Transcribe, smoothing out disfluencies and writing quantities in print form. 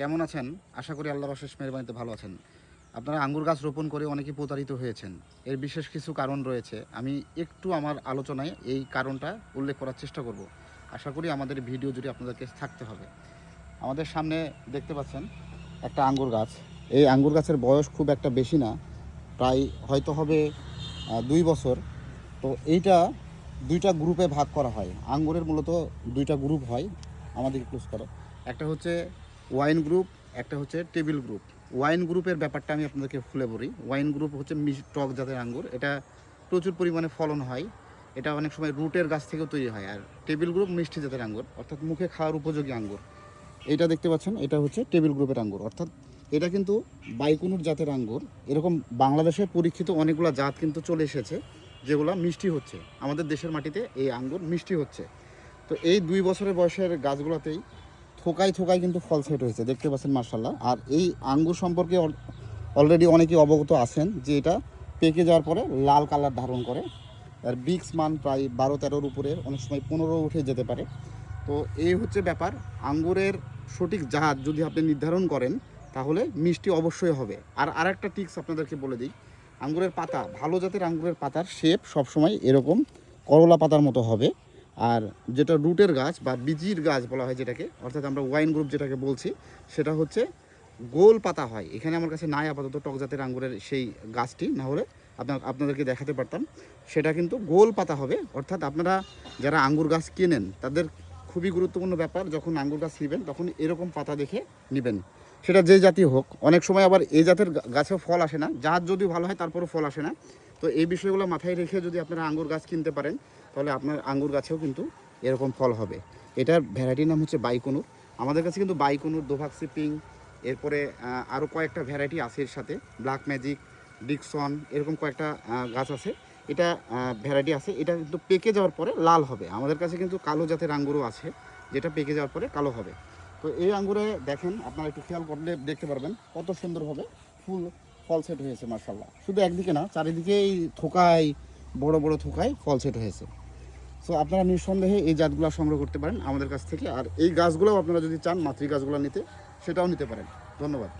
কেমন আছেন? আশা করি আল্লাহর অশেষ মেহেরবানিতে ভালো আছেন। আপনারা আঙ্গুর গাছ রোপণ করে অনেকে প্রতারিত হয়েছেন। এর বিশেষ কিছু কারণ রয়েছে। আমি একটু আমার আলোচনায় এই কারণটা উল্লেখ করার চেষ্টা করব। আশা করি আমাদের ভিডিও জুড়ে আপনাদেরকে থাকতে হবে। আমাদের সামনে দেখতে পাচ্ছেন একটা আঙ্গুর গাছ। এই আঙ্গুর গাছের বয়স খুব একটা বেশি না, প্রায় হয়তো হবে ২ বছর। তো এইটা ২টা গ্রুপে ভাগ করা হয়। আঙ্গুরের মূলত ২টা গ্রুপ হয়। আমাদেরকে ক্লোজ করো। একটা হচ্ছে ওয়াইন গ্রুপ, একটা হচ্ছে টেবিল গ্রুপ। ওয়াইন গ্রুপের ব্যাপারটা আমি আপনাদেরকে খুলে বলি। ওয়াইন গ্রুপ হচ্ছে টক জাতের আঙ্গুর। এটা প্রচুর পরিমাণে ফলন হয়। এটা অনেক সময় রুটের গাছ থেকেও তৈরি হয়। আর টেবিল গ্রুপ মিষ্টি জাতের আঙ্গুর, অর্থাৎ মুখে খাওয়ার উপযোগী আঙ্গুর। এইটা দেখতে পাচ্ছেন, এটা হচ্ছে টেবিল গ্রুপের আঙ্গুর, অর্থাৎ এটা কিন্তু বাইকুনুর জাতের আঙ্গুর। এরকম বাংলাদেশে পরীক্ষিত অনেকগুলো জাত কিন্তু চলে এসেছে, যেগুলো মিষ্টি হচ্ছে। আমাদের দেশের মাটিতে এই আঙ্গুর মিষ্টি হচ্ছে। তো এই ২ বছরের বয়সের গাছগুলোতেই থোকায় থোকায় কিন্তু ফল সেট হয়েছে, দেখতে পাচ্ছেন মার্শাল্লাহ। আর এই আঙ্গুর সম্পর্কে অলরেডি অনেকেই অবগত আছেন যে এটা পেকে যাওয়ার পরে লাল কালার ধারণ করে। আর বিক্স মান প্রায় ১২-১৩-র উপরে, অনেক সময় ১৫ উঠে যেতে পারে। তো এই হচ্ছে ব্যাপার। আঙ্গুরের সঠিক জাত যদি আপনি নির্ধারণ করেন তাহলে মিষ্টি অবশ্যই হবে। আর আরেকটা টিপস আপনাদেরকে বলে দিই, আঙ্গুরের পাতা, ভালো জাতের আঙ্গুরের পাতার শেপ সবসময় এরকম করলা পাতার মতো হবে। আর যেটা রুটের গাছ বা বীজির গাছ বলা হয় যেটাকে, অর্থাৎ আমরা ওয়াইন গ্রুপ যেটাকে বলছি, সেটা হচ্ছে গোল পাতা হয়। এখানে আমার কাছে নাই আপাতত টক জাতের আঙ্গুরের সেই গাছটি, না হলে আপনাদেরকে দেখাতে পারতাম। সেটা কিন্তু গোল পাতা হবে। অর্থাৎ আপনারা যারা আঙ্গুর গাছ কেনেন তাদের খুবই গুরুত্বপূর্ণ ব্যাপার, যখন আঙ্গুর গাছ নেবেন তখন এরকম পাতা দেখে নেবেন, সেটা যে জাতীয় হোক। অনেক সময় আবার এই জাতের গাছেও ফল আসে না, জাত যদিও ভালো হয় তারপরও ফল আসে না। তো এই বিষয়গুলো মাথায় রেখে যদি আপনারা আঙ্গুর গাছ কিনতে পারেন তাহলে আপনার আঙ্গুর গাছেও কিন্তু এরকম ফল হবে। এটার ভ্যারাইটির নাম হচ্ছে বাইকুনুর। আমাদের কাছে কিন্তু বাইকুনুর, দোভাক্সি পিং, এরপরে আরও কয়েকটা ভ্যারাইটি আছে এর সাথে, ব্ল্যাক ম্যাজিক, ডিকসন, এরকম কয়েকটা গাছ আছে। এটা ভ্যারাইটি আছে। এটা কিন্তু পেকে যাওয়ার পরে লাল হবে। আমাদের কাছে কিন্তু কালো জাতের আঙ্গুরও আছে, যেটা পেকে যাওয়ার পরে কালো হবে। তো এই আঙ্গুরে দেখেন, আপনারা একটু খেয়াল করলে দেখতে পারবেন কত সুন্দরভাবে ফুল ফল সেট হয়েছে মার্শাল্লাহ। শুধু একদিকে না, চারিদিকে এই থোকায়, বড় বড় থোকায় ফল সেট হয়েছে। সো আপনারা নিঃসন্দেহে এই জাতগুলো সংগ্রহ করতে পারেন আমাদের কাছ থেকে। আর এই গাছগুলোও আপনারা যদি চান মাতৃ গাছগুলো নিতে, সেটাও নিতে পারেন। ধন্যবাদ।